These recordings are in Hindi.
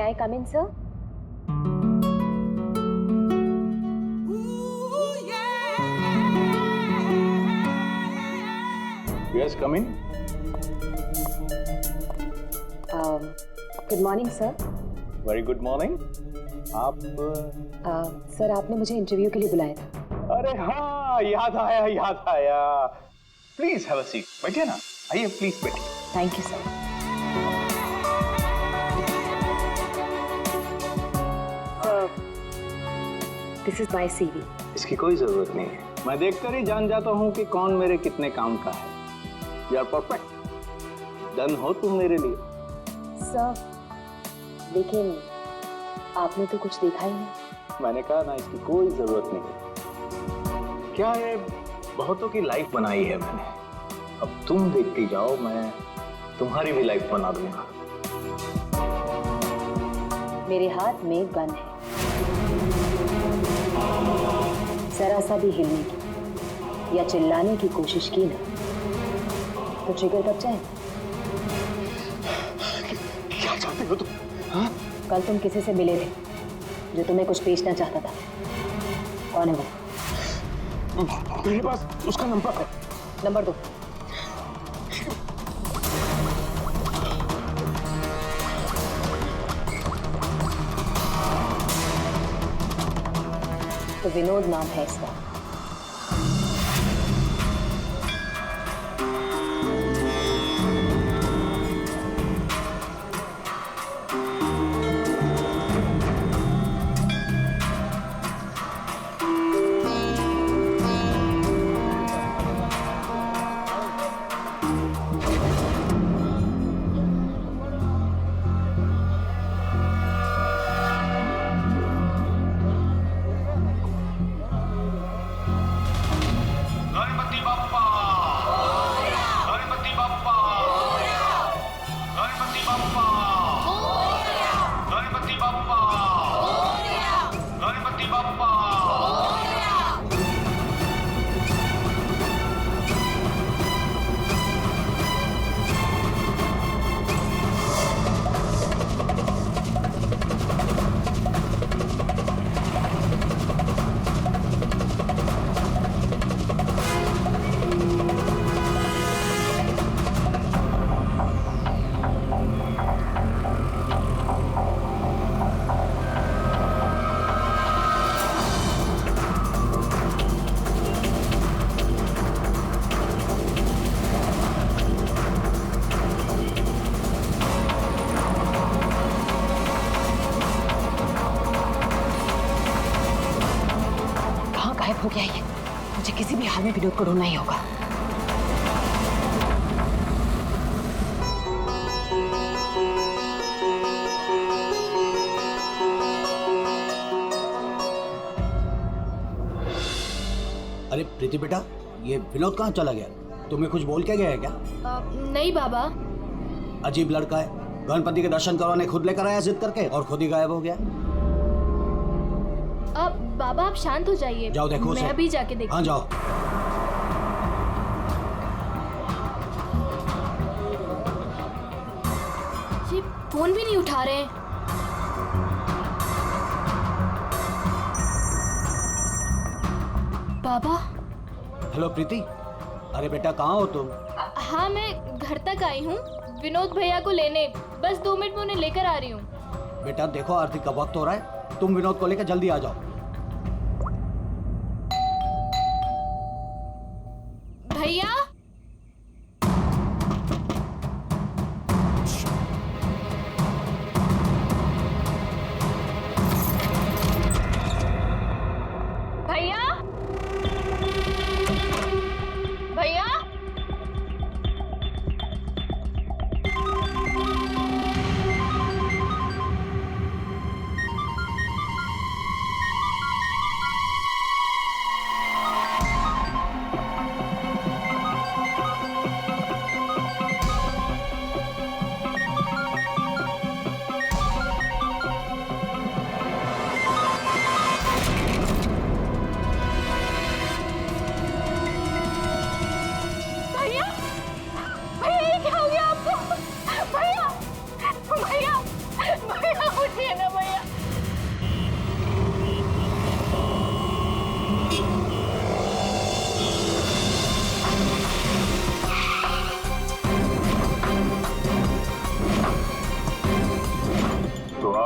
I come in, sir? Yes, come in. Good morning, sir. Very good morning. आप सर आपने मुझे इंटरव्यू के लिए बुलाया था। अरे हाँ, याद आया। Please have a seat. बैठिए ना, आइए प्लीज बैठिए। Thank you sir. This is my CV. इसकी कोई जरूरत नहीं है, मैं देखकर ही जान जाता हूँ कि कौन मेरे कितने काम का है। यू आर परफेक्ट, डन हो तुम मेरे लिए। सर लेकिन आपने तो कुछ देखा ही नहीं। मैंने कहा ना, इसकी कोई जरूरत नहीं। क्या है, बहुतों की लाइफ बनाई है मैंने, अब तुम देखती जाओ, मैं तुम्हारी भी लाइफ बना दूंगा। मेरे हाथ में गन है, जरा सा भी हिलने की या चिल्लाने की कोशिश की ना तो ट्रिगर कब जाए। क्या चाहते हो तुम? हाँ? कल तुम किसी से मिले थे जो तुम्हें कुछ बेचना चाहता था, कौन है वो? मेरे पास उसका नंबर है। नंबर दो। तो विनोद नाम है इसका। हो गया ये, मुझे किसी भी हाल में विनोद को ढूंढना ही होगा। अरे प्रीति बेटा, ये विनोद कहाँ चला गया? तुम्हें कुछ बोल के गया है क्या? नहीं बाबा। अजीब लड़का है, गणपति के दर्शन करवाने खुद लेकर आया जिद करके और खुद ही गायब हो गया। बाबा आप शांत हो जाइए। जाओ देखो मैं अभी जाके देखती। हाँ जाओ। ये फोन भी नहीं उठा रहे। बाबा। हेलो प्रीति, अरे बेटा कहाँ हो तुम? हाँ मैं घर तक आई हूँ, विनोद भैया को लेने। बस 2 मिनट में उन्हें लेकर आ रही हूँ। बेटा देखो आरती का वक्त हो रहा है, तुम विनोद को लेकर जल्दी आ जाओ। भैया। भैया। भैया।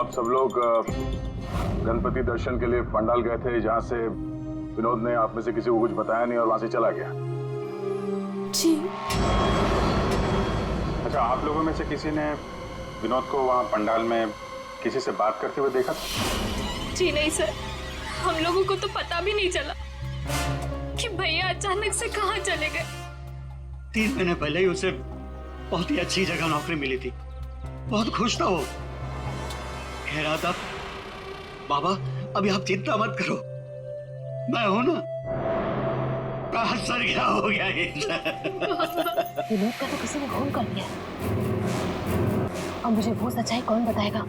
आप सब लोग गणपति दर्शन के लिए पंडाल गए थे, जहां से विनोद ने आप में से किसी को कुछ बताया नहीं और वहां से चला गया। जी। अच्छा, आप लोगों में से किसी ने विनोद को वहां पंडाल में किसी से बात करते हुए देखा था? जी नहीं सर, हम लोगों को तो पता भी नहीं चला कि भैया अचानक से कहाँ चले गए। 3 महीने पहले ही उसे बहुत ही अच्छी जगह नौकरी मिली थी, बहुत खुश था वो। कह रहा था बाबा अभी आप चिंता मत करो, मैं हूं ना। सर क्या हो गया ये? विनोद का तो किसी ने खून कर दिया। अब मुझे वो सच्चाई कौन बताएगा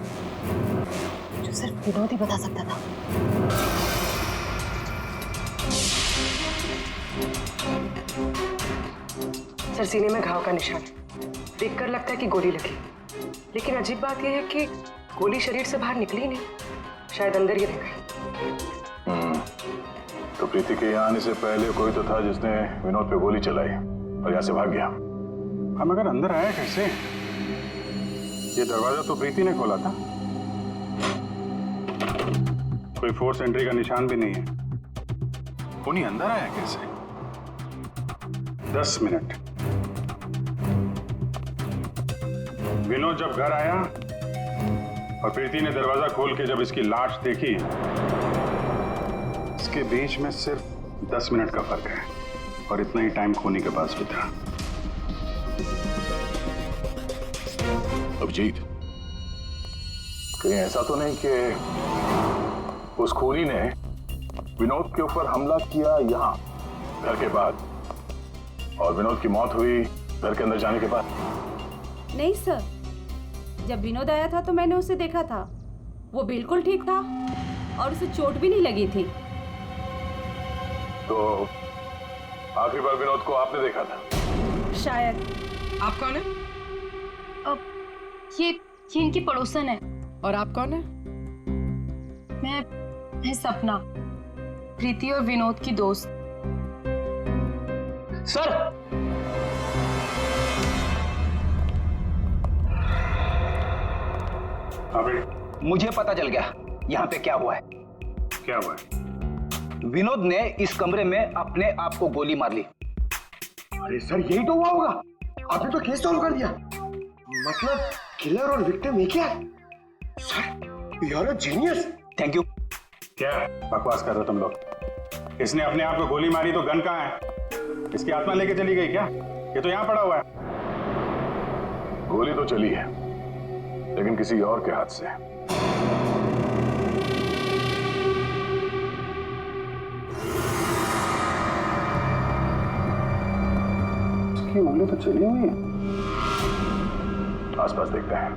जो सिर्फ विनोद ही बता सकता था। सर, सीने में घाव का निशान देखकर लगता है कि गोली लगी, लेकिन अजीब बात यह है कि गोली शरीर से बाहर निकली नहीं, शायद अंदर ही रह गई। तो प्रीति के यहाँ आने से पहले कोई तो था जिसने विनोद पे गोली चलाई और यहाँ से भाग गया। हम अगर अंदर आया कैसे? ये दरवाजा तो प्रीति ने खोला था, कोई फोर्स एंट्री का निशान भी नहीं है। उन्हीं अंदर आया कैसे? 10 मिनट। विनोद जब घर आया और प्रीति ने दरवाजा खोल के जब इसकी लाश देखी, इसके बीच में सिर्फ 10 मिनट का फर्क है और इतना ही टाइम खूनी के पास भी था। अभिजीत, कहीं ऐसा तो नहीं कि उस खूनी ने विनोद के ऊपर हमला किया यहाँ घर के बाद और विनोद की मौत हुई घर के अंदर जाने के बाद? नहीं सर, जब विनोद आया था तो मैंने उसे देखा था, वो बिल्कुल ठीक था और उसे चोट भी नहीं लगी थी। तो आखिरी बार विनोद को आपने देखा था? शायद। आप कौन है? अब ये इनकी पड़ोसन है। और आप कौन है? मैं सपना, प्रीति और विनोद की दोस्त। सर मुझे पता चल गया यहाँ पे क्या हुआ है। क्या हुआ है? विनोद ने इस कमरे में अपने आप को गोली मार ली। अरे सर, यही तो हुआ होगा। आपने तो केस सॉल्व कर दिया। मतलब किलर और विक्टिम एक ही है। Sir, you are a genius. Thank you. क्या बकवास कर रहे हो तुम लोग? इसने अपने आप को गोली मारी तो गन कहाँ है? इसकी आत्मा लेके चली गई क्या? ये तो यहाँ पड़ा हुआ है। गोली तो चली है लेकिन किसी और के हाथ से। इसकी उंगली तो चली हुई है। आसपास देखते हैं।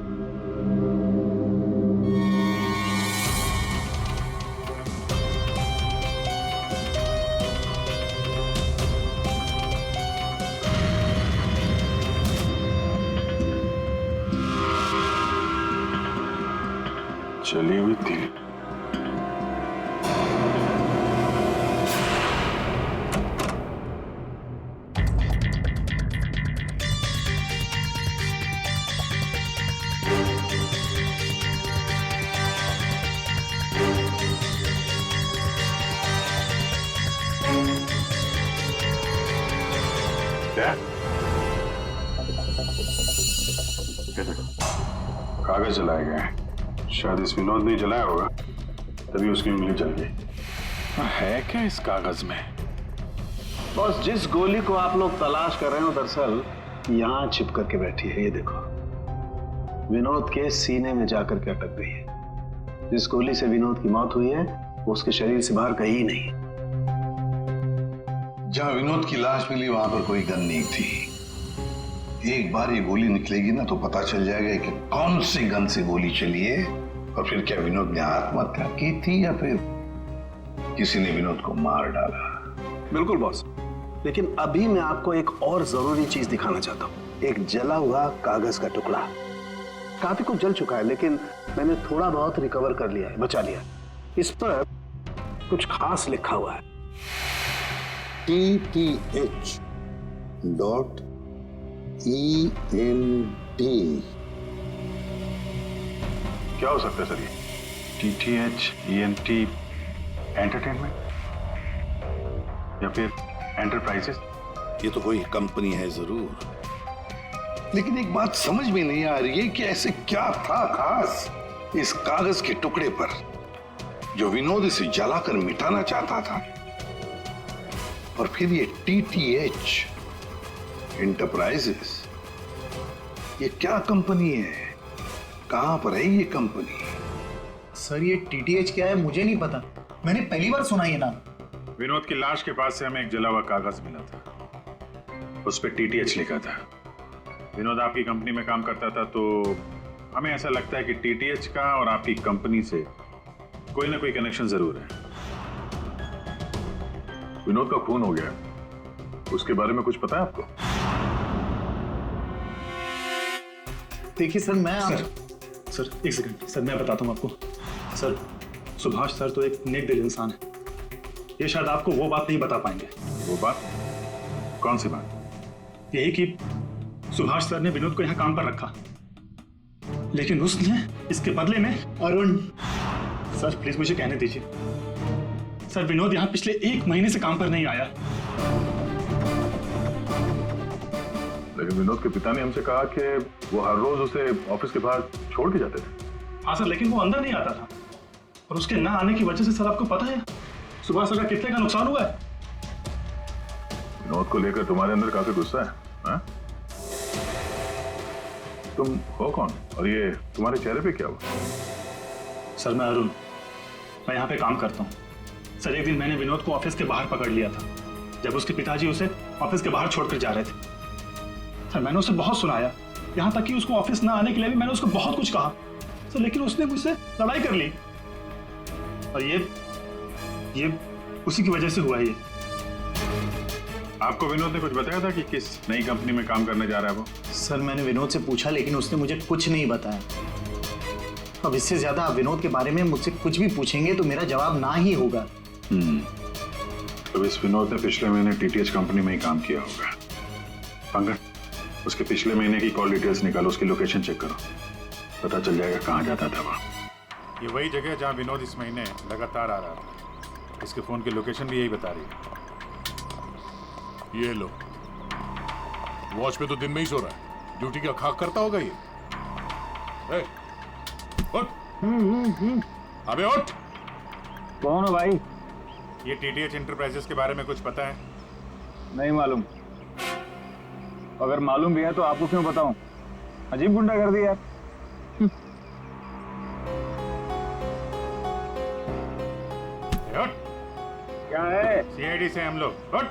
चली हुई थी। क्या? कागज जलाए गए हैं। शायद इस विनोद ने जलाया होगा, तभी उसकी उंगली जल गई। है क्या इस कागज में? बॉस, जिस गोली को आप लोग तलाश कर रहे हो दरअसल यहाँ छिप करके बैठी है। ये देखो, विनोद के सीने में जाकर के अटक गई है। जिस गोली से विनोद की मौत हुई है वो उसके शरीर से बाहर कहीं नहीं। जहां विनोद की लाश मिली वहां पर कोई गन नहीं थी। एक बार ये गोली निकलेगी ना तो पता चल जाएगा कि कौन सी गन से गोली चली है और फिर क्या विनोद ने आत्महत्या की थी या फिर किसी ने विनोद को मार डाला। बिल्कुल बॉस, लेकिन अभी मैं आपको एक और जरूरी चीज दिखाना चाहता हूँ। एक जला हुआ कागज का टुकड़ा। काफी कुछ जल चुका है लेकिन मैंने थोड़ा बहुत रिकवर कर लिया है, बचा लिया। इस पर कुछ खास लिखा हुआ है। TTH.END क्या हो सकता है सर ये? TTH ENT एंटरटेनमेंट या फिर एंटरप्राइजेस? ये तो कोई कंपनी है जरूर, लेकिन एक बात समझ में नहीं आ रही है कि ऐसे क्या था खास इस कागज के टुकड़े पर जो विनोद इसे जलाकर मिटाना चाहता था। और फिर ये TTH एंटरप्राइजेस, ये क्या कंपनी है? कहां पर है ये कंपनी? सर ये TTH क्या है मुझे नहीं पता, मैंने पहली बार सुना ये नाम। विनोद की लाश के पास से हमें एक जला हुआ कागज मिला था, उस पर TTH लिखा था। विनोद आपकी कंपनी में काम करता था, तो हमें ऐसा लगता है कि TTH का और आपकी कंपनी से कोई ना कोई कनेक्शन जरूर है। विनोद का खून हो गया, उसके बारे में कुछ पता है आपको? देखिए सर सर एक सेकंड सर, मैं बताता हूँ आपको। सर सुभाष सर तो एक नेक दिल इंसान है, ये शायद आपको वो बात नहीं बता पाएंगे। वो बात? कौन सी बात? यही कि सुभाष सर ने विनोद को यहाँ काम पर रखा, लेकिन उसने इसके बदले में अरुण। सर प्लीज मुझे कहने दीजिए। सर विनोद यहाँ पिछले 1 महीने से काम पर नहीं आया। लेकिन विनोद के पिता ने हमसे कहा कि वो हर रोज उसे ऑफिस के बाहर छोड़ के जाते थे। हाँ सर, लेकिन वो अंदर नहीं आता था, और उसके ना आने की वजह से सर आपको पता है सुभाष सर का कितने का नुकसान हुआ है। विनोद को लेकर तुम्हारे अंदर काफी गुस्सा है, हाँ? तुम हो कौन और ये तुम्हारे चेहरे पे क्या हुआ? सर मैं अरुण, मैं यहाँ पे काम करता हूँ। सर एक दिन मैंने विनोद को ऑफिस के बाहर पकड़ लिया था, जब उसके पिताजी उसे ऑफिस के बाहर छोड़कर जा रहे थे। सर मैंने उसे बहुत सुनाया, यहाँ तक कि उसको ऑफिस ना आने के लिए भी मैंने उसको बहुत कुछ कहा सर, लेकिन उसने मुझसे लड़ाई कर ली, और ये उसी की वजह से हुआ है ये। आपको विनोद ने कुछ बताया था कि किस नई कंपनी में काम करने जा रहा है वो? सर मैंने विनोद से पूछा, लेकिन उसने मुझे कुछ नहीं बताया। अब इससे ज्यादा आप विनोद के बारे में मुझसे कुछ भी पूछेंगे तो मेरा जवाब ना ही होगा। तो इस विनोद ने पिछले महीने TTH कंपनी में ही काम किया होगा। पंकज, उसके पिछले महीने की कॉल डिटेल्स निकालो, उसकी लोकेशन चेक करो, पता चल जाएगा कहाँ जाता था वह। ये वही जगह है जहाँ विनोद इस महीने लगातार आ रहा था। इसके फोन की लोकेशन भी यही बता रही है। ये लो, वॉच पे तो दिन में ही सो रहा है, ड्यूटी का खाक करता होगा ये। ए, उठ। अबे उठ। कौन हो भाई? ये TTH एंटरप्राइजेस के बारे में कुछ पता है? नहीं मालूम। अगर मालूम भी है तो आपको क्यों बताऊं? अजीब गुंडागर्दी यार। क्या है? CID से हम लोग। उठ।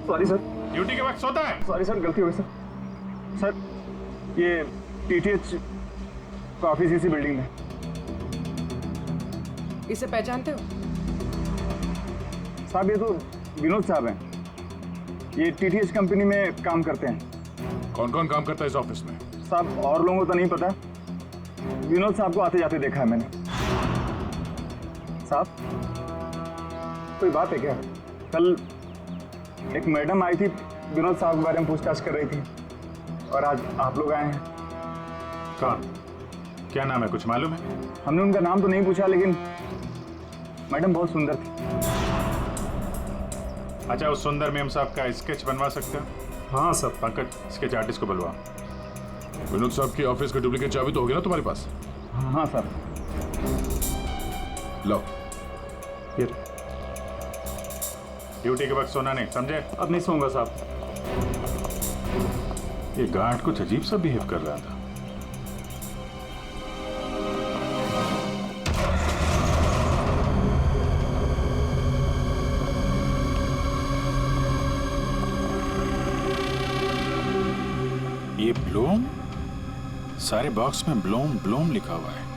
Sorry sir. ड्यूटी के वक्त सोता है? सॉरी सर, गलती हो गई सर। सर ये TTH का ऑफिस इसी बिल्डिंग में। इसे पहचानते हो? साहब ये तो विनोद साहब हैं, ये TTH कंपनी में काम करते हैं। कौन कौन काम करता है इस ऑफिस में? साहब और लोगों को तो नहीं पता, विनोद साहब को आते जाते देखा है मैंने। साहब कोई बात है क्या? कल एक मैडम आई थी, विनोद साहब के बारे में पूछताछ कर रही थी, और आज आप लोग आए हैं। कौन? क्या नाम है, कुछ मालूम है? हमने उनका नाम तो नहीं पूछा, लेकिन मैडम बहुत सुंदर थी। अच्छा, उस सुंदर मैम साहब का स्केच बनवा सकते हो? हाँ सर। पंकज, स्केच आर्टिस्ट को बुलवा। विनोद साहब की ऑफिस की डुप्लीकेट चाबी तो होगी ना तुम्हारे पास? हाँ सर। लो। ड्यूटी के वक्त सोना नहीं, समझे? अब नहीं सोऊंगा साहब। ये गार्ड कुछ अजीब सा बिहेव कर रहा था। ये ब्लूम, सारे बॉक्स में ब्लूम ब्लूम लिखा हुआ है।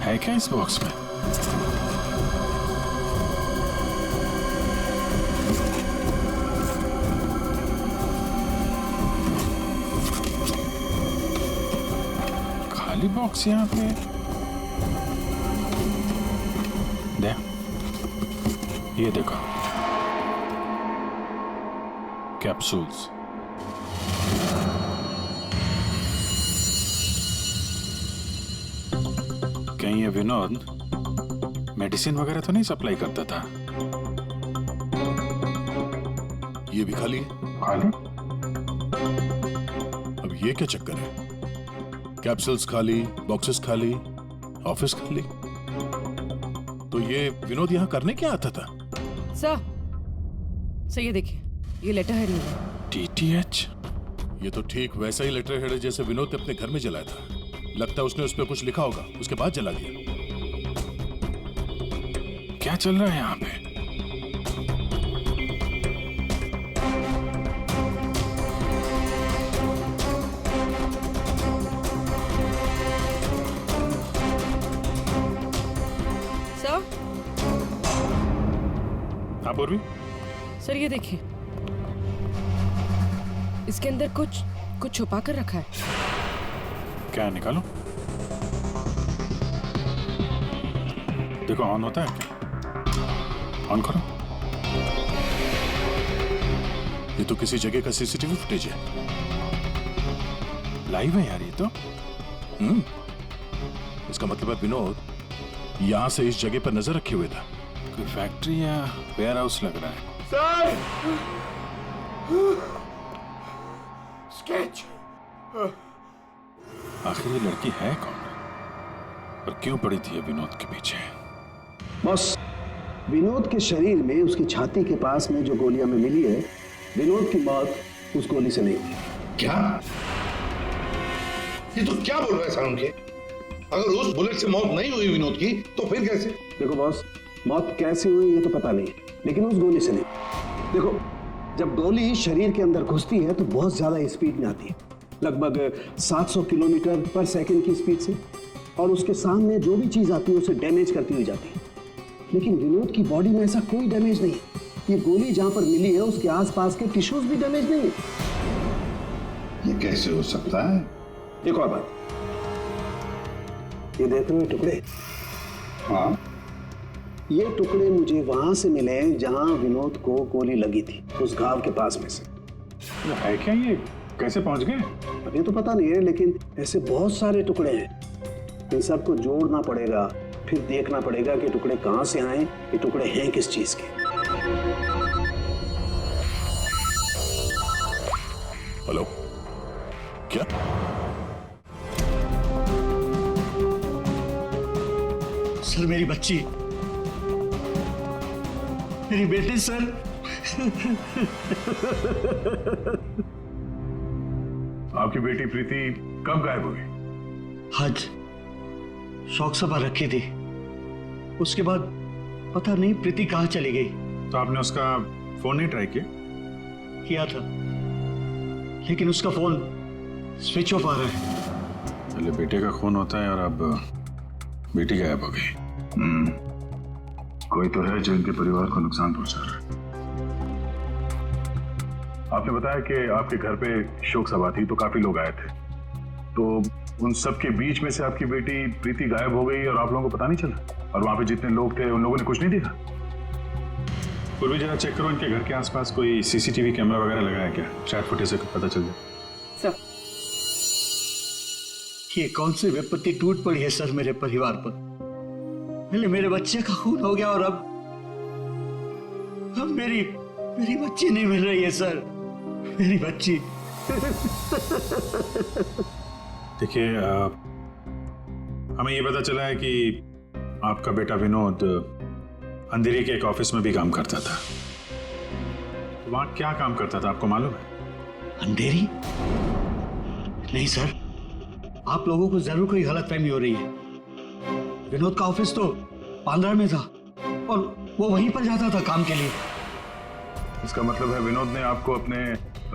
है क्या इस बॉक्स में? खाली बॉक्स यहाँ पे। दे, ये देखो, कैप्सूल्स। विनोद मेडिसिन वगैरह तो नहीं सप्लाई करता था? ये भी खाली है। खाली? अब ये क्या चक्कर है? कैप्सूल्स खाली, बॉक्सेस खाली, ऑफिस खाली। तो ये विनोद यहाँ करने क्या आता था? सर ये देखिए, ये लेटर हेड है। DTH? ये तो ठीक वैसा ही लेटर हेड है जैसे विनोद ने अपने घर में जलाया था। लगता है उसने उस पर कुछ लिखा होगा, उसके बाद जला दिया। क्या चल रहा है यहाँ पे? सर? हाँ पूर्वी? सर ये देखिए, इसके अंदर कुछ छुपा कर रखा है। क्या निकालो? देखो ऑन होता है क्या? ऑन करो। ये तो किसी जगह का सीसीटीवी फुटेज है। लाइव है यार ये तो। इसका मतलब है विनोद यहां से इस जगह पर नजर रखे हुए था। कोई फैक्ट्री या वेयर हाउस लग रहा है। स्केच। आखिर ये लड़की है कौन और क्यों पड़ी थी ये विनोद के पीछे? बॉस, विनोद के शरीर में उसकी छाती के पास में जो गोलियां में मिली है, विनोद की मौत उस गोली से नहीं हुई। क्या? ये तो क्या बोल रहा है सारुण के? अगर उस बुलेट से मौत नहीं हुई विनोद की तो फिर कैसे? देखो बॉस, मौत कैसे हुई ये तो पता नहीं, लेकिन उस गोली से नहीं। देखो, जब गोली शरीर के अंदर घुसती है तो बहुत ज्यादा स्पीड में आती है, लगभग 700 किलोमीटर पर सेकंड की स्पीड से, और उसके सामने जो भी चीज आती है उसे डैमेज करती हुई जाती है। लेकिन विनोद की बॉडी में ऐसा कोई डैमेज नहीं है। ये गोली जहां पर मिली है उसके आसपास के टिश्यूज भी डैमेज नहीं है। ये कैसे हो सकता है? एक और बात, ये देख रहे हो टुकड़े? हाँ, ये टुकड़े मुझे वहां से मिले जहां विनोद को गोली लगी थी, उस घाव के पास में से। है क्या ये? कैसे पहुंच गए? अभी तो पता नहीं है, लेकिन ऐसे बहुत सारे टुकड़े हैं। इन सबको जोड़ना पड़ेगा, फिर देखना पड़ेगा कि टुकड़े कहां से आए, ये टुकड़े हैं किस चीज के। हेलो, क्या? सर मेरी बच्ची, मेरी बेटी सर। आपकी बेटी प्रीति कब गायब हुई? आज शौक सभा रखी थी, उसके बाद पता नहीं प्रीति कहाँ चली गई। तो आपने उसका फोन नहीं ट्राई किया था, लेकिन उसका फोन स्विच ऑफ आ रहा है। पहले बेटे का खून होता है और अब बेटी गायब हो गई। कोई तो है जो इनके परिवार को नुकसान पहुंचा रहा है। आपने बताया कि आपके घर पे शोक सभा थी तो काफी लोग आए थे, तो उन सब के बीच में से आपकी बेटी प्रीति गायब हो गई और आप लोगों को पता नहीं चला? और वहां पे जितने लोग थे उन लोगों ने कुछ नहीं देखा? पूर्वी जरा चेक करो इनके घर के आसपास कोई सीसीटीवी कैमरा वगैरह लगा है क्या? शायद फुटेज से पता चल जाए। सर, ये कौन सी विपत्ति टूट पड़ी है सर मेरे परिवार पर? पहले मेरे बच्चे का खून हो गया और अब मेरी बच्ची नहीं मिल रही है सर, मेरी बच्ची। देखिए, हमें ये पता चला है कि आपका बेटा विनोद अंधेरी के एक ऑफिस में भी काम करता था। तो वहां क्या काम करता था आपको मालूम है? अंधेरी? नहीं सर, आप लोगों को जरूर कोई गलतफहमी हो रही है। विनोद का ऑफिस तो बांद्रा में था और वो वहीं पर जाता था काम के लिए। इसका मतलब है विनोद ने आपको अपने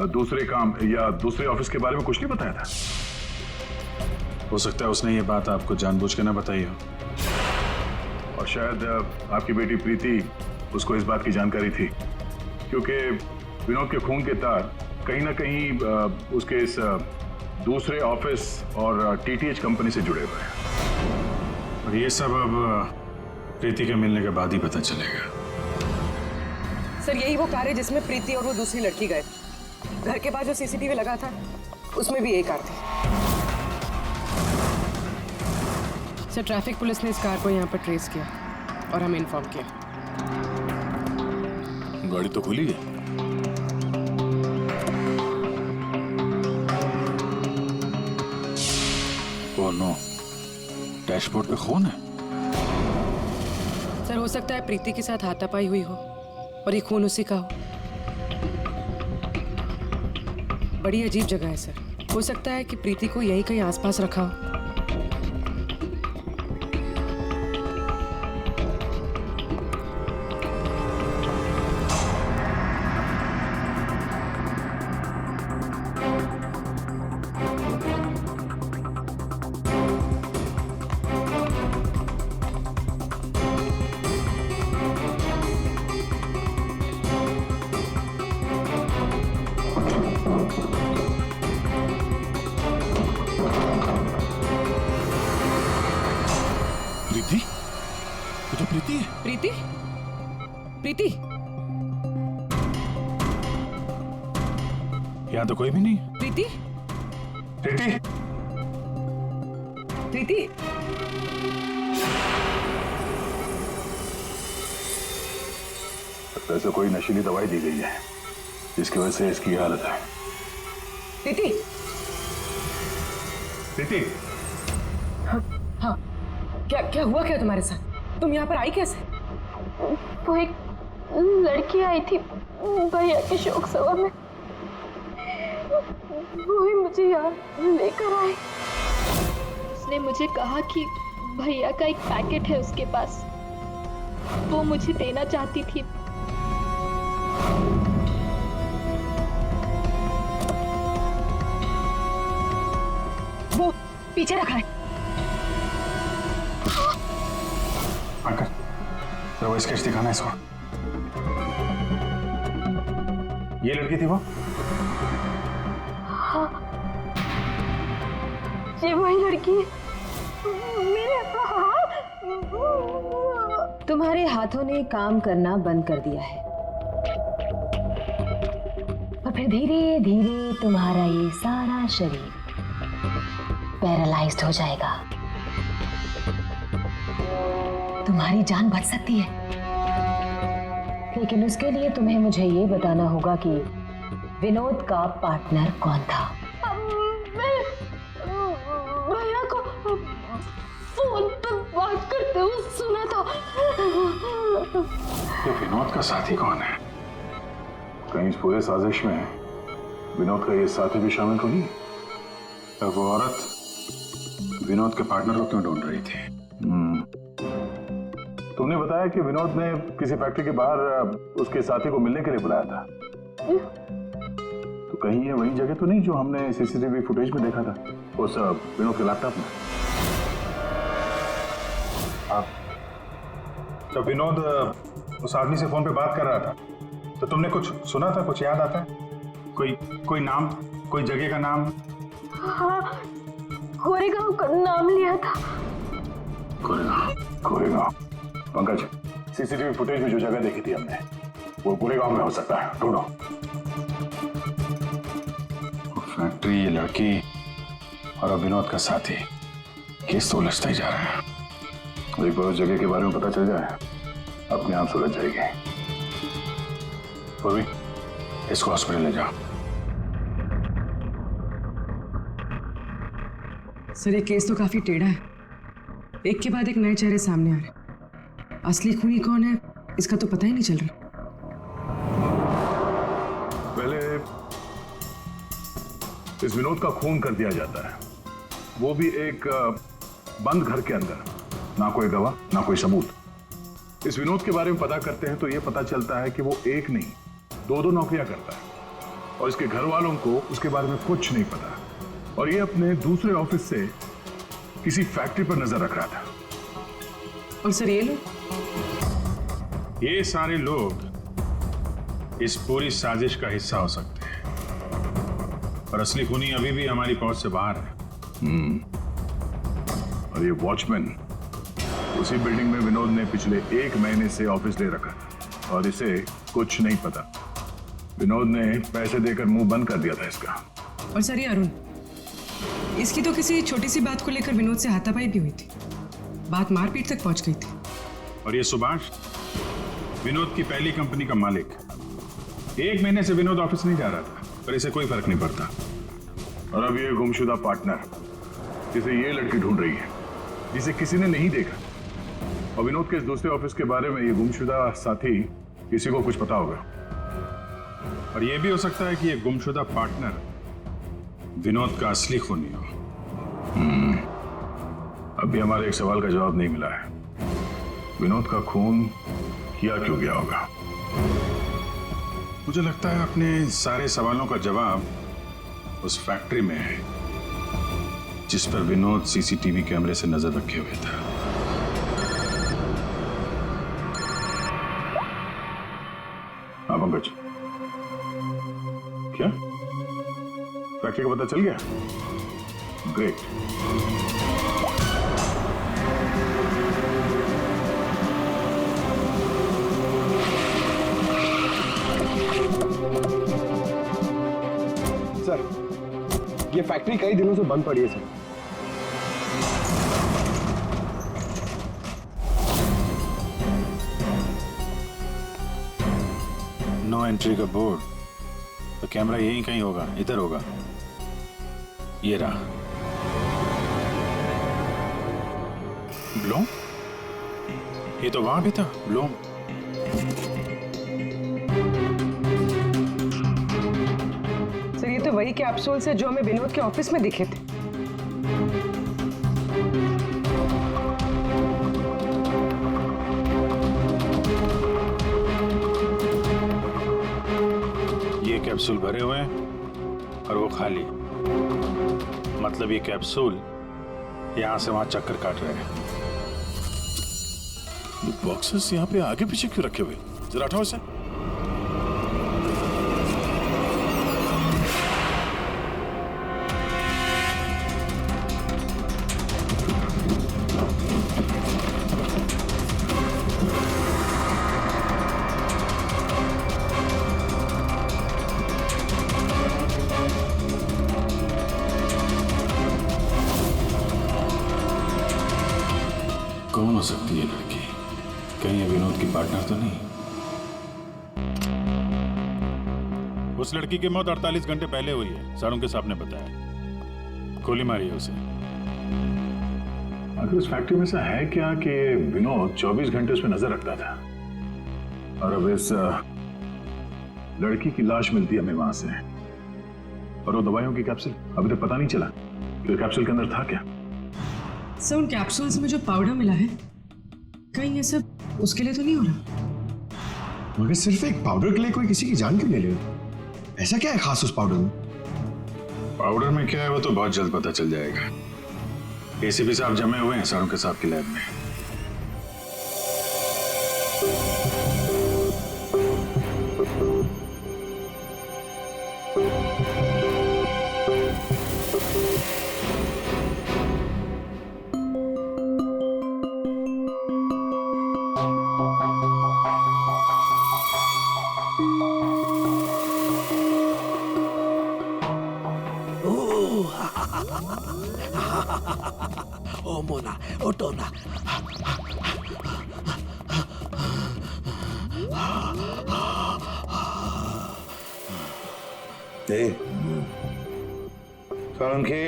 दूसरे काम या दूसरे ऑफिस के बारे में कुछ नहीं बताया था? हो सकता है उसने ये बात आपको जानबूझ के ना बताई हो, और शायद आपकी बेटी प्रीति उसको इस बात की जानकारी थी, क्योंकि विनोद के खून के तार कहीं ना कहीं उसके इस दूसरे ऑफिस और टीटीएच कंपनी से जुड़े हुए हैं। और ये सब अब प्रीति के मिलने के बाद ही पता चलेगा। सर यही वो कार है जिसमें प्रीति और वो दूसरी लड़की गए। घर के पास जो सीसीटीवी लगा था उसमें भी यही कार थी। सर ट्रैफिक पुलिस ने इस कार को यहाँ पर ट्रेस किया और हमें इन्फॉर्म किया। गाड़ी तो खुली है। ओह नो, डैशबोर्ड पे खून है। सर हो सकता है प्रीति के साथ हाथापाई हुई हो और ये खून उसी का हो। बड़ी अजीब जगह है सर, हो सकता है कि प्रीति को यहीं कहीं आसपास रखा हो। प्रीति, ये तो प्रीति है। प्रीति? प्रीति? यहाँ तो कोई भी नहीं। प्रीति? प्रीति? प्रीति? वैसे कोई नशीली दवाई दी गई है जिसकी वजह से इसकी हालत है। प्रीति? प्रीति? हाँ, क्या हुआ क्या तुम्हारे साथ? तुम यहाँ पर आई कैसे? वो एक लड़की आई थी भैया के शोक सभा में, वो ही मुझे यहाँ लेकर आई। उसने मुझे कहा कि भैया का एक पैकेट है उसके पास, वो मुझे देना चाहती थी। वो पीछे रखा है। आकर जरा वो स्केच दिखाना इसको। ये लड़की थी वो? हाँ, ये वही लड़की है। मेरे तुम्हारे हाथों ने काम करना बंद कर दिया है और फिर धीरे धीरे तुम्हारा ये सारा शरीर पैरालाइज्ड हो जाएगा। तुम्हारी जान बच सकती है, लेकिन उसके लिए तुम्हें मुझे ये बताना होगा कि विनोद का पार्टनर कौन था। भैया को फोन पर बात करते हुए सुना था। ये विनोद का साथी कौन है? कहीं इस पूरे साजिश में विनोद का ये साथी भी शामिल तो नहीं? वो औरत विनोद के पार्टनर को क्यों ढूंढ रही थी? तुमने बताया कि विनोद ने किसी फैक्ट्री के बाहर उसके साथी को मिलने के लिए बुलाया था, तो कहीं ये वही जगह तो नहीं जो हमने सीसीटीवी फुटेज में देखा था उस विनोद के लैपटॉप में? तो विनोद उस आदमी से फोन पे बात कर रहा था, तो तुमने कुछ सुना था? कुछ याद आता है? कोई नाम, कोई जगह का नाम? हाँ, गोरेगांव का नाम लिया था। गोरेगांव। पंकज, सीसीटीवी फुटेज में जो जगह देखी थी हमने वो गोरेगांव में हो सकता है, ढूंढो। फैक्ट्री, ये लड़की और अब विनोद का साथी, केस तो उलझता ही जा रहा है। एक बार उस जगह के बारे में पता चल जाए अपने आप सुलझ जाएगी। पूर्वी, इसको हॉस्पिटल ले जाओ। सर ये केस तो काफी टेढ़ा है, एक के बाद एक नए चेहरे सामने आ रहे हैं। असली खूनी कौन है इसका तो पता ही नहीं चल रहा। पहले इस विनोद का खून कर दिया जाता है, वो भी एक बंद घर के अंदर, ना कोई गवाह ना कोई सबूत। इस विनोद के बारे में पता करते हैं तो यह पता चलता है कि वो एक नहीं दो नौकरियां करता है और इसके घर वालों को उसके बारे में कुछ नहीं पता, और ये अपने दूसरे ऑफिस से किसी फैक्ट्री पर नजर रख रहा था। और सर ये लोग, ये सारे लोग इस पूरी साजिश का हिस्सा हो सकते हैं, पर असली खूनी अभी भी हमारी पहुंच से बाहर है। और ये वॉचमैन उसी बिल्डिंग में विनोद ने पिछले 1 महीने से ऑफिस ले रखा और इसे कुछ नहीं पता। विनोद ने पैसे देकर मुंह बंद कर दिया था इसका। और सर ये अरुण, इसकी तो किसी छोटी सी बात को लेकर विनोद से हाथापाई भी हुई थी। बात मारपीट तक पहुंच गई थी। और ये सुभाष विनोद की पहली कंपनी का मालिक। 1 महीने से विनोद ऑफिस नहीं जा रहा था, पर इसे कोई फर्क नहीं पड़ता। और अब ये गुमशुदा पार्टनर जिसे ये लड़की ढूंढ रही है, जिसे किसी ने नहीं देखा, और विनोद के इस दूसरे ऑफिस के बारे में ये गुमशुदा साथी किसी को कुछ पता होगा। और ये भी हो सकता है कि ये गुमशुदा पार्टनर विनोद का असली खूनी हो। अभी हमारे एक सवाल का जवाब नहीं मिला है, विनोद का खून किया क्यों गया होगा। मुझे लगता है अपने सारे सवालों का जवाब उस फैक्ट्री में है जिस पर विनोद सीसीटीवी कैमरे से नजर रखे हुए था। हाँ पंकज, क्या फैक्ट्री का पता चल गया? ग्रेट। सर, ये फैक्ट्री कई दिनों से बंद पड़ी है सर। नो एंट्री का बोर्ड, तो कैमरा यहीं कहीं होगा, इधर होगा। ये रहा। ब्लूम? ये तो वहां भी था, ब्लूम। सर, ये तो वही कैप्सूल्स है जो हमें विनोद के ऑफिस में दिखे थे। ये कैप्सूल भरे हुए हैं और वो खाली। मतलब ये कैप्सूल यहां से वहां चक्कर काट रहे हैं। बॉक्सेस यहाँ पे आगे पीछे क्यों रखे हुए? जरा हटाओ इसे। कौन हो सकती है लड़की? कहीं ये विनोद की पार्टनर तो नहीं? उस लड़की की मौत 48 घंटे पहले हुई है, सारुण के साहब ने बताया। गोली मारी है उसे। आखिर उस फैक्ट्री में ऐसा है क्या कि विनोद 24 घंटे उसमें नजर रखता था, और अब इस लड़की की लाश मिलती है हमें वहां से, और वो दवाइयों की कैप्सूल अभी तक पता नहीं चला कि कैप्सूल के अंदर था क्या। सर, उन कैप्सूल्स में जो पाउडर मिला है, कहीं ये सब उसके लिए तो नहीं हो रहा? मगर सिर्फ एक पाउडर के लिए कोई किसी की जान क्यों ले ले? ऐसा क्या है खास उस पाउडर में? पाउडर में क्या है वो तो बहुत जल्द पता चल जाएगा। एसीपी साहब जमे हुए हैं सारुण के साहब की लैब में। ओ मोना, ओ टोना। सारुण के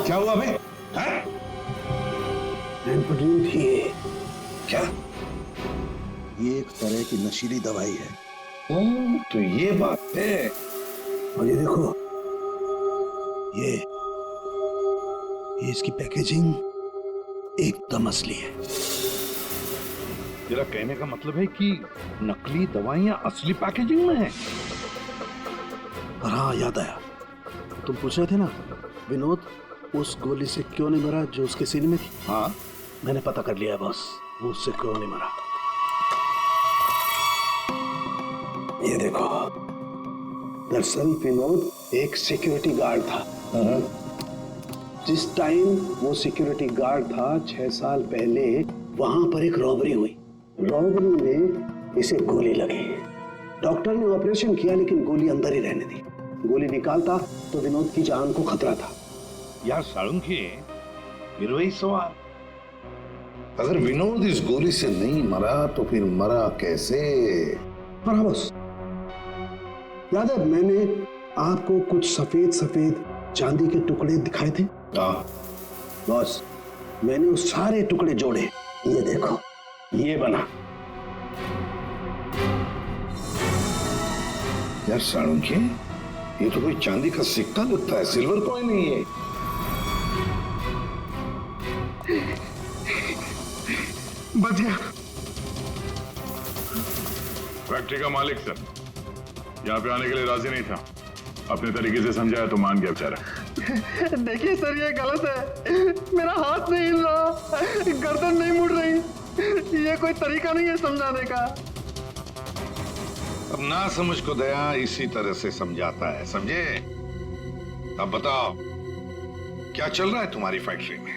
क्या हुआ बे? एम्फेटामिन थी। क्या? ये एक तरह की नशीली दवाई है। तो ये बात है। और ये देखो, ये इसकी पैकेजिंग एकदम असली है। तेरा कहने का मतलब है कि नकली दवाइयां असली पैकेजिंग में हैं? हाँ, याद आया। तुम पूछ रहे थे ना विनोद उस गोली से क्यों नहीं मरा जो उसके सीने में थी। हाँ, मैंने पता कर लिया बॉस, वो उससे क्यों नहीं मरा। ये देखो, दरअसल विनोद एक सिक्योरिटी गार्ड था। जिस टाइम वो सिक्योरिटी गार्ड था 6 साल पहले वहां पर एक रॉबरी हुई। रॉबरी में इसे गोली लगी। डॉक्टर ने ऑपरेशन किया लेकिन गोली अंदर ही रहने दी। गोली निकालता तो विनोद की जान को खतरा था। यार सारुण के फिर वही सवाल, अगर विनोद इस गोली से नहीं मरा तो फिर मरा कैसे? मरा बॉस। याद है मैंने आपको कुछ सफेद सफेद चांदी के टुकड़े दिखाए थे? हाँ बॉस, मैंने वो सारे टुकड़े जोड़े, ये देखो, ये बना। यार साणुज्य, ये तो कोई चांदी का सिक्का लगता है, सिल्वर कॉइन नहीं है। बच गया। फैक्ट्री का मालिक सर यहाँ पे आने के लिए राजी नहीं था। अपने तरीके से समझाया तो मान गया बेचारा। देखिए सर, ये गलत है। मेरा हाथ नहीं हिल रहा, गर्दन नहीं मुड़ रही। ये कोई तरीका नहीं है समझाने का। अब ना समझ को दया इसी तरह से समझाता है, समझे? अब बताओ क्या चल रहा है तुम्हारी फैक्ट्री में?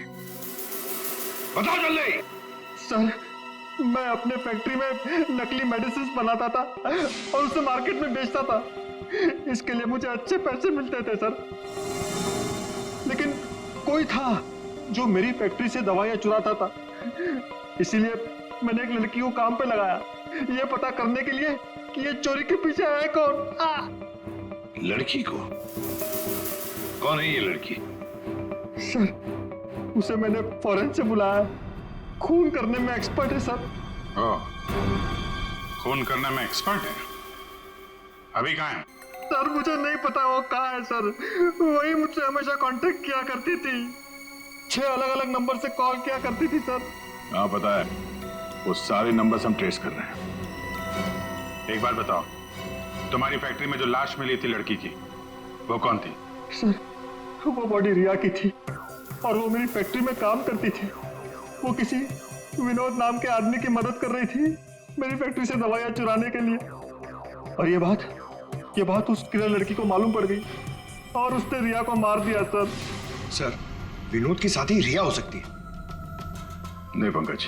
बताओ जल्दी। सर, मैं अपने फैक्ट्री में नकली मेडिसिन बनाता था और उसे मार्केट में बेचता था। इसके लिए मुझे अच्छे पैसे मिलते थे सर। लेकिन कोई था जो मेरी फैक्ट्री से दवाइयां चुराता था। इसीलिए मैंने एक लड़की को काम पे लगाया, ये पता करने के लिए कि ये चोरी के पीछे है कौन। लड़की को? कौन है ये लड़की? सर, उसे मैंने फॉरेन से बुलाया। खून करने में एक्सपर्ट है सर। खून करने में एक्सपर्ट है? अभी कहाँ है? सर मुझे नहीं पता वो कहाँ है सर। वही मुझसे हमेशा कांटेक्ट किया करती थी, 6 अलग अलग नंबर से कॉल किया करती थी सर। हाँ पता है, वो सारे नंबर्स हम ट्रेस कर रहे हैं। एक बात बताओ, तुम्हारी फैक्ट्री में जो लाश मिली थी लड़की की, वो कौन थी? सर, वो बॉडी रिया की थी और वो मेरी फैक्ट्री में काम करती थी। वो किसी विनोद नाम के आदमी की मदद कर रही थी मेरी फैक्ट्री से दवाइयां चुराने के लिए। और ये बात उस किलर लड़की को मालूम पड़ गई और उसने रिया को मार दिया सर। सर, विनोद की साथी रिया हो सकती है। नहीं पंकज,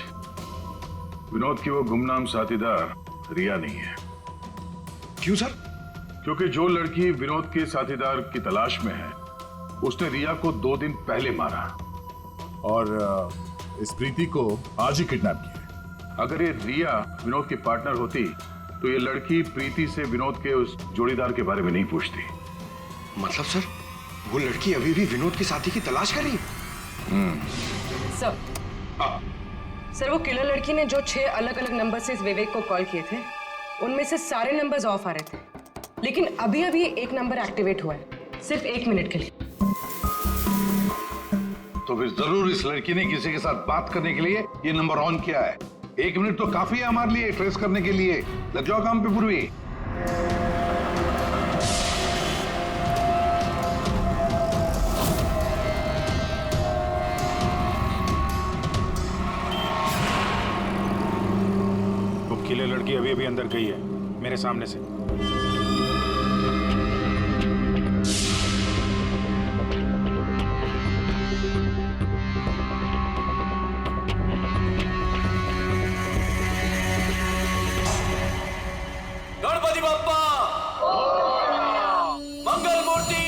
विनोद की वो गुमनाम साथीदार रिया नहीं है। क्यों सर? क्योंकि जो लड़की विनोद के साथीदार की तलाश में है, उसने रिया को 2 दिन पहले मारा और इस प्रीति को आज ही किडनैप किया। अगर ये रिया विनोद की पार्टनर होती तो ये लड़की प्रीति से विनोद के उस जोड़ीदार के बारे में नहीं पूछती। मतलब सर, वो लड़की अभी भी विनोद के साथी की तलाश कर रही है? सर, सर वो किलर लड़की ने जो 6 अलग अलग नंबर से इस विवेक को कॉल किए थे, उनमें से सारे नंबर्स ऑफ आ रहे थे, लेकिन अभी अभी एक नंबर एक्टिवेट हुआ है, सिर्फ 1 मिनट के लिए। तो फिर जरूर इस लड़की ने किसी के साथ बात करने के लिए ये नंबर ऑन किया है। 1 मिनट तो काफी है हमारे लिए ट्रेस करने के लिए। लग जाओ काम पे पूर्वी। वो किले लड़की अभी अभी अंदर गई है मेरे सामने से। गणपति बप्पा मंगल मूर्ति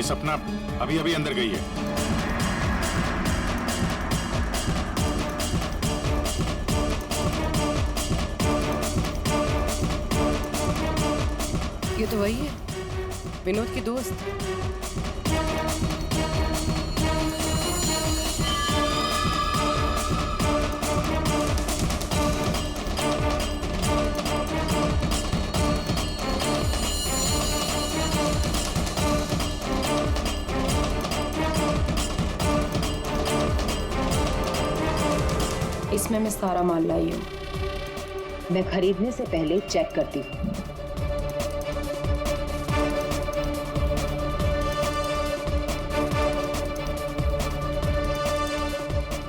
सपना अभी अभी अंदर गई है। ये तो वही है, विनोद की दोस्त। इसमें मैं सारा माल लाई हूँ। मैं खरीदने से पहले चेक करती हूँ।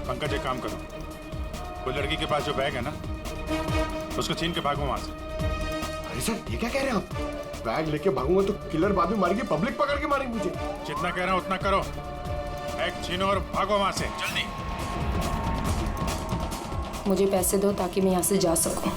पंकज एक काम करो, कोई लड़की के पास जो बैग है ना, उसको छीन के भागो वहां से। अरे सर ये क्या कह रहे हैं आप? बैग लेके भागूंगा तो किलर बाद में मारेंगे, पब्लिक पकड़ के मारेंगे मुझे। जितना कह रहा हूं उतना करो। बैग छीनो और भागो वहां से जल्दी। मुझे पैसे दो ताकि मैं यहाँ से जा सकूं।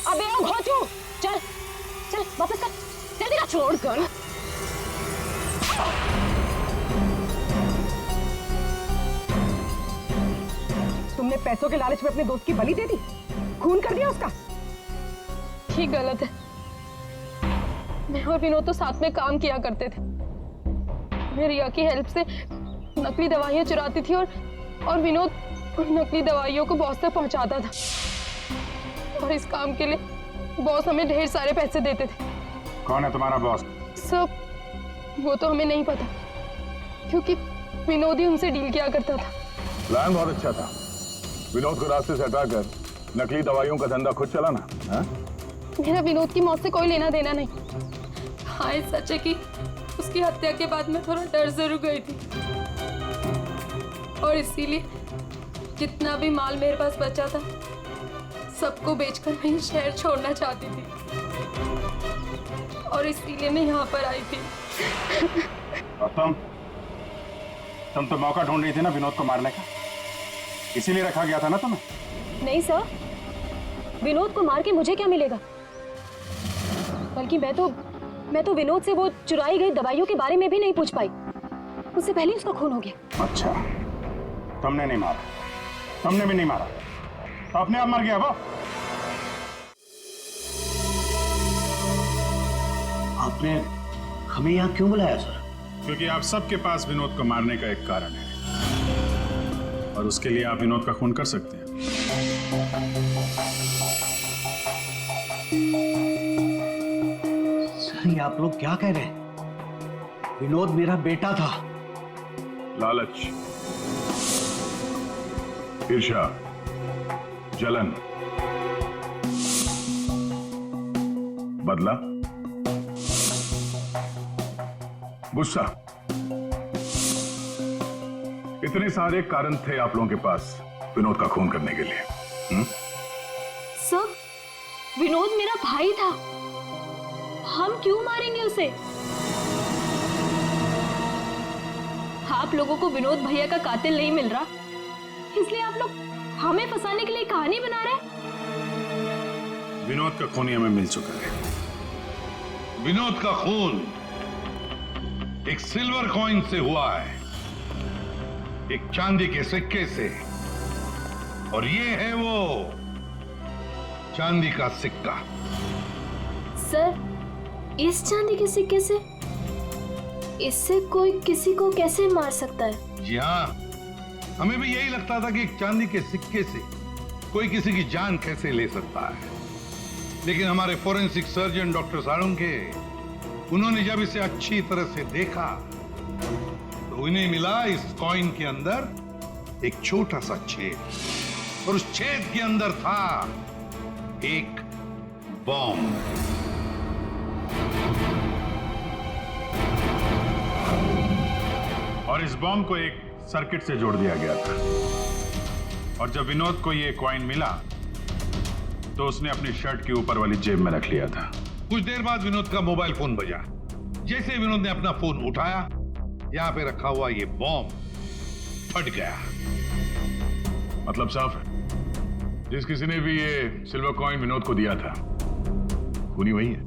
अबे ओ घोचू, चल चल वापस कर, जल्दी कर। छोड़ कर। तुमने पैसों के लालच में अपने दोस्त की बलि दे दी, खून कर दिया उसका। ये गलत है। मैं और विनोद तो साथ में काम किया करते थे। मैं रिया की हेल्प से नकली दवाइयां चुराती थी और विनोद उन नकली दवाइयों को बॉस तक पहुंचाता था। और इस काम के लिए बॉस हमें ढेर सारे पैसे देते थे। कौन है तुम्हारा बॉस? सब वो तो हमें नहीं पता, क्योंकि विनोद ही उनसे डील किया करता था। प्लान बहुत अच्छा था। विनोद को रास्ते से हटाकर नकली दवाइयों का धंधा खुद चलाना। मेरा विनोद की मौत से कोई लेना देना नहीं। हाँ सच है कि उसकी हत्या के बाद मैं थोड़ा डर जरूर गई थी, और इसीलिए जितना भी माल मेरे पास बचा था सबको बेचकर मैं ये शहर छोड़ना चाहती थी, और इसीलिए मैं यहाँ पर आई थी। और तुम तो मौका ढूंढ रही थी ना विनोद को मारने का, इसीलिए रखा गया था ना तुम्हें? नहीं सर, विनोद को मार के मुझे क्या मिलेगा? बल्कि मैं तो विनोद से वो चुराई गई दवाइयों के बारे में भी नहीं पूछ पाई। उससे पहले उसका खून हो गया। अच्छा, तुमने नहीं मारा, तुमने भी नहीं मारा, तो अपने आप मर गया वो। आपने हमें यहाँ क्यों बुलाया सर? क्योंकि आप सबके पास विनोद को मारने का एक कारण है, और उसके लिए आप विनोद का खून कर सकते हैं। सर ये आप लोग क्या कह रहे हैं? विनोद मेरा बेटा था। लालच, ईर्ष्या, जलन, बदला, गुस्सा, इतने सारे कारण थे आप लोगों के पास विनोद का खून करने के लिए। सर, विनोद मेरा भाई था, हम क्यों मारेंगे उसे? आप लोगों को विनोद भैया का कातिल नहीं मिल रहा, इसलिए आप लोग हमें फंसाने के लिए कहानी बना रहे हैं। विनोद का खून हमें मिल चुका है। विनोद का खून एक सिल्वर कॉइन से हुआ है, एक चांदी के सिक्के से, और ये है वो चांदी का सिक्का। सर, इस चांदी के सिक्के से? इससे कोई किसी को कैसे मार सकता है? जी हाँ, हमें भी यही लगता था कि एक चांदी के सिक्के से कोई किसी की जान कैसे ले सकता है, लेकिन हमारे फोरेंसिक सर्जन डॉक्टर साळुंखे, उन्होंने जब इसे अच्छी तरह से देखा तो उन्हें मिला इस कॉइन के अंदर एक छोटा सा छेद, और उस छेद के अंदर था एक बॉम्ब। और इस बॉम्ब को एक सर्किट से जोड़ दिया गया था, और जब विनोद को ये कॉइन मिला तो उसने अपनी शर्ट के ऊपर वाली जेब में रख लिया था। कुछ देर बाद विनोद का मोबाइल फोन बजा। जैसे विनोद ने अपना फोन उठाया, यहां पे रखा हुआ ये बॉम्ब फट गया। मतलब साफ है, जिस किसी ने भी ये सिल्वर कॉइन विनोद को दिया था, खूनी वही है।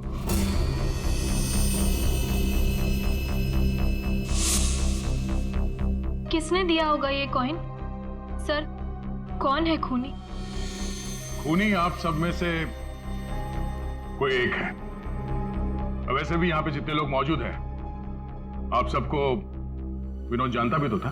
किसने दिया होगा ये कॉइन? सर, कौन है खूनी? खूनी आप सब में से कोई एक है। वैसे भी यहां पे जितने लोग मौजूद हैं, आप सबको विनोद जानता भी तो था।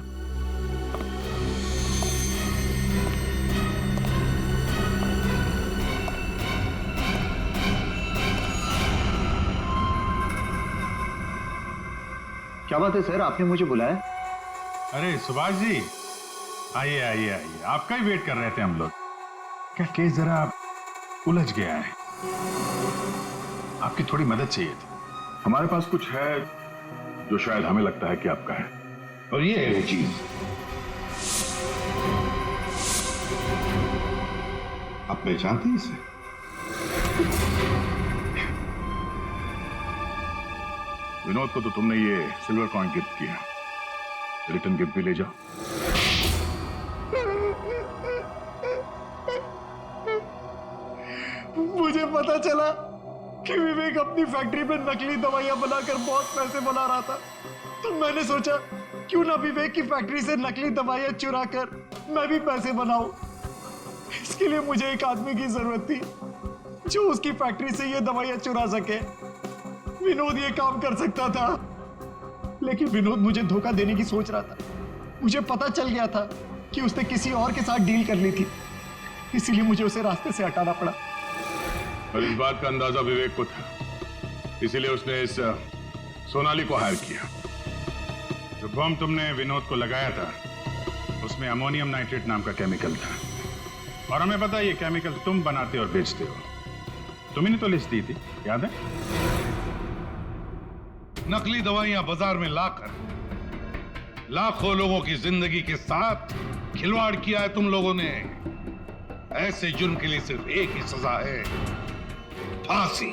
क्या बात है सर, आपने मुझे बुलाया? अरे सुभाष जी, आइए आइए आइए, आपका ही वेट कर रहे थे हम लोग। क्या केस जरा उलझ गया है, आपकी थोड़ी मदद चाहिए थी। हमारे पास कुछ है जो शायद हमें लगता है कि आपका है, और ये है वो चीज। आप पहचानते हैं इसे? विनोद को तो तुमने ये सिल्वर कॉइन गिफ्ट किया, रिटर्न गिफ्ट भी ले जाओ। मुझे पता चला कि विवेक अपनी फैक्ट्री में नकली दवाइयां बनाकर बहुत पैसे बना रहा था, तो मैंने सोचा क्यों ना विवेक की फैक्ट्री से नकली दवाइयां चुरा कर मैं भी पैसे बनाऊं। इसके लिए मुझे एक आदमी की जरूरत थी जो उसकी फैक्ट्री से ये दवाइयां चुरा सके। विनोद ये काम कर सकता था, लेकिन विनोद मुझे धोखा देने की सोच रहा था। मुझे पता चल गया था कि उसने किसी और के साथ डील कर ली थी, इसीलिए मुझे उसे रास्ते से हटाना पड़ा। और इस बात का अंदाजा विवेक को था, इसीलिए उसने इस सोनाली को हायर किया। जो बम तुमने विनोद को लगाया था उसमें अमोनियम नाइट्रेट नाम का केमिकल था, और हमें पता है ये केमिकल तुम बनाते और बेचते हो। तुम्ही ने तो लिस्ट दी थी, याद है? नकली दवाइयां बाजार में लाकर लाखों लोगों की जिंदगी के साथ खिलवाड़ किया है तुम लोगों ने। ऐसे जुर्म के लिए सिर्फ एक ही सजा है, फांसी।